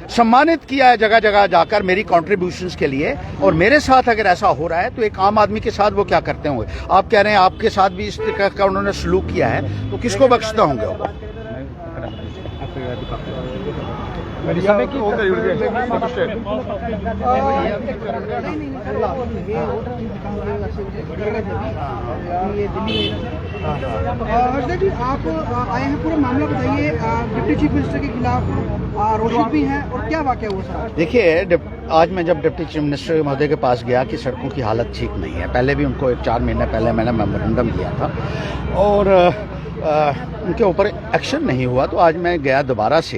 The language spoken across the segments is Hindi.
सम्मानित किया है जगह जगह जाकर मेरी कंट्रीब्यूशंस के लिए। और मेरे साथ अगर ऐसा हो रहा है तो एक आम आदमी के साथ वो क्या करते होंगे? आप कह रहे हैं आपके साथ भी इस तरह का उन्होंने सलूक किया है, तो किसको बख्शते होंगे वो? हर्षद जी, आप आए हैं, पूरा मामला बताइए। डिप्टी चीफ मिनिस्टर के खिलाफ रोड भी हैं और क्या वाकया हुआ सर? देखिए, आज मैं जब डिप्टी चीफ मिनिस्टर महोदय के पास गया कि सड़कों की हालत ठीक नहीं है, पहले भी उनको 4 महीने पहले मैंने मेमोरेंडम दिया था और उनके ऊपर एक्शन नहीं हुआ, तो आज मैं गया दोबारा से।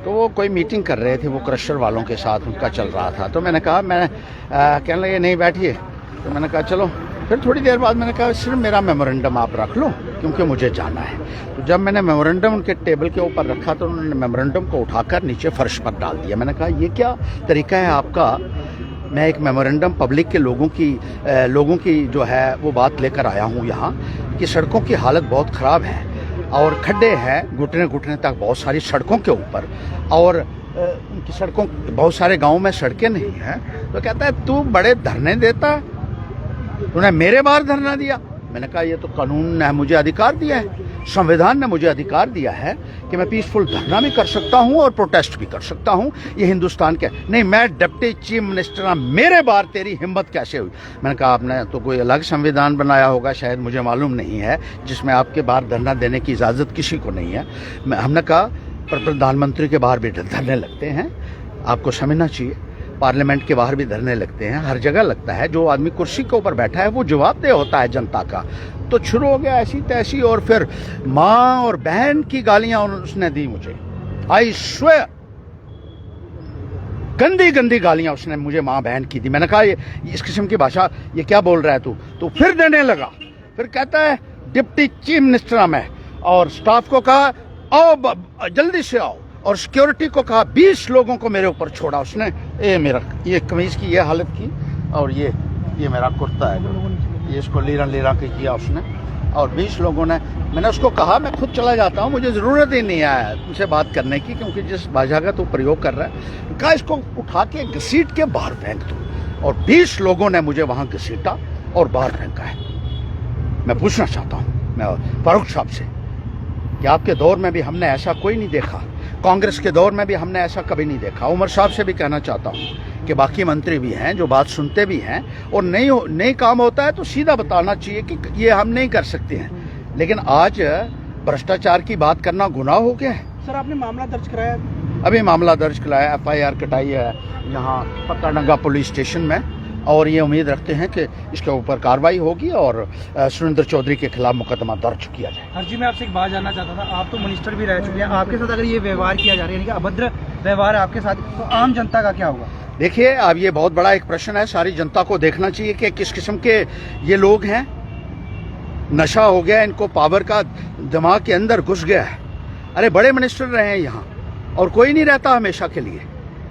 तो वो कोई मीटिंग कर रहे थे, वो क्रशर वालों के साथ उनका चल रहा था। तो मैंने कहा, मैं कहने लगे नहीं बैठिए, तो मैंने कहा चलो। फिर थोड़ी देर बाद मैंने कहा सिर्फ मेरा मेमोरेंडम आप रख लो क्योंकि मुझे जाना है। तो जब मैंने मेमोरेंडम उनके टेबल के ऊपर रखा तो उन्होंने मेमोरेंडम को उठाकर नीचे फर्श पर डाल दिया। मैंने कहा ये क्या तरीका है आपका? मैं एक मेमोरेंडम पब्लिक के लोगों की जो है वो बात लेकर आया हूँ यहाँ कि सड़कों की हालत बहुत ख़राब है और खड्डे हैं घुटने घुटने तक बहुत सारी सड़कों के ऊपर, और उनकी सड़कों बहुत सारे गाँव में सड़कें नहीं हैं। तो कहता है तू बड़े धरने देता, तूने मेरे बाहर धरना दिया। मैंने कहा ये तो कानून ने मुझे अधिकार दिया है, संविधान ने मुझे अधिकार दिया है कि मैं पीसफुल धरना भी कर सकता हूं और प्रोटेस्ट भी कर सकता हूं। ये हिंदुस्तान के नहीं, मैं डिप्टी चीफ मिनिस्टर, मेरे बाहर तेरी हिम्मत कैसे हुई? मैंने कहा आपने तो कोई अलग संविधान बनाया होगा, शायद मुझे मालूम नहीं है, जिसमें आपके बाहर धरना देने की इजाज़त किसी को नहीं है। हमने कहा पर प्रधानमंत्री के बाहर भी धरने लगते हैं, आपको समझना चाहिए। पार्लियामेंट के बाहर भी धरने लगते हैं, हर जगह लगता है। जो आदमी कुर्सी के ऊपर बैठा है वो जवाबदेह होता है जनता का। तो शुरू हो गया ऐसी तैसी, और फिर माँ और बहन की गालियां उसने दी मुझे। आई स्वेयर, गंदी गंदी गालियां उसने मुझे माँ बहन की दी। मैंने कहा ये इस किस्म की भाषा ये क्या बोल रहा है तू? तो फिर देने लगा। फिर कहता है डिप्टी चीफ मिनिस्टर में, और स्टाफ को कहा आओ जल्दी से आओ, और सिक्योरिटी को कहा 20 लोगों को मेरे ऊपर छोड़ा उसने। मेरा ये कमीज की ये हालत की, और ये मेरा कुर्ता है, ये इसको लीरा के किया उसने। और 20 लोगों ने, मैंने उसको कहा मैं खुद चला जाता हूँ, मुझे ज़रूरत ही नहीं है तुमसे बात करने की, क्योंकि जिस भाषा का तू प्रयोग कर रहा है। कहा इसको उठा के घसीट के बाहर फेंक दो, और 20 लोगों ने मुझे वहाँ घसीटा और बाहर फेंका है। मैं पूछना चाहता हूँ मैं फारूक साहब से कि आपके दौर में भी हमने ऐसा कोई नहीं देखा, कांग्रेस के दौर में भी हमने ऐसा कभी नहीं देखा। उमर साहब से भी कहना चाहता हूँ कि बाकी मंत्री भी हैं जो बात सुनते भी हैं, और नहीं काम होता है तो सीधा बताना चाहिए कि ये हम नहीं कर सकते हैं। लेकिन आज भ्रष्टाचार की बात करना गुनाह हो गया है। सर आपने मामला दर्ज कराया? अभी मामला दर्ज कराया, FIR कटाई है यहाँ पक्का पुलिस स्टेशन में, और ये उम्मीद रखते हैं कि इसके ऊपर कार्रवाई होगी और सुरेंद्र चौधरी के खिलाफ मुकदमा दर्ज किया जाए। हर जी, मैं आपसे एक बात जानना चाहता था, आप तो मिनिस्टर भी रह चुके हैं, आपके साथ अगर ये व्यवहार किया जा रहा है, यानी कि अभद्र व्यवहार है आपके साथ, तो आम जनता का क्या होगा? देखिए, अब ये बहुत बड़ा एक प्रश्न है, सारी जनता को देखना चाहिए कि किस किस्म के ये लोग हैं। नशा हो गया इनको, पावर का दिमाग के अंदर घुस गया है। अरे बड़े मिनिस्टर रहे हैं यहाँ, और कोई नहीं रहता हमेशा के लिए,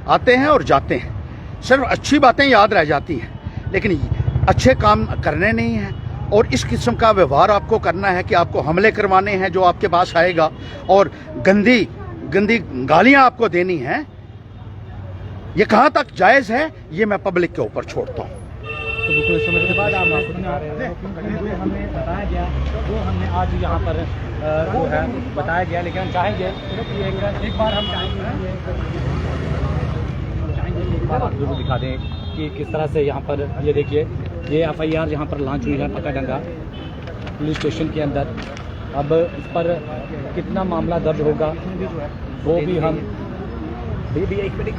आते हैं और जाते हैं। सिर्फ अच्छी बातें याद रह जाती हैं, लेकिन अच्छे काम करने नहीं हैं। और इस किस्म का व्यवहार आपको करना है कि आपको हमले करवाने हैं जो आपके पास आएगा, और गंदी गंदी गालियां आपको देनी हैं। ये कहाँ तक जायज़ है, ये मैं पब्लिक के ऊपर छोड़ता हूँ। तो बिल्कुल इस समय के बाद हमें बताया गया, जो हमने आज यहाँ पर वो है बताया गया, लेकिन हम चाहेंगे कि एक बार हम आप जरूर दिखा दें कि किस तरह से यहाँ पर ये देखिए, ये FIR यहाँ पर लॉन्च हुई है पक्का पुलिस स्टेशन के अंदर। अब इस पर कितना मामला दर्ज होगा वो भी हम एक मिनट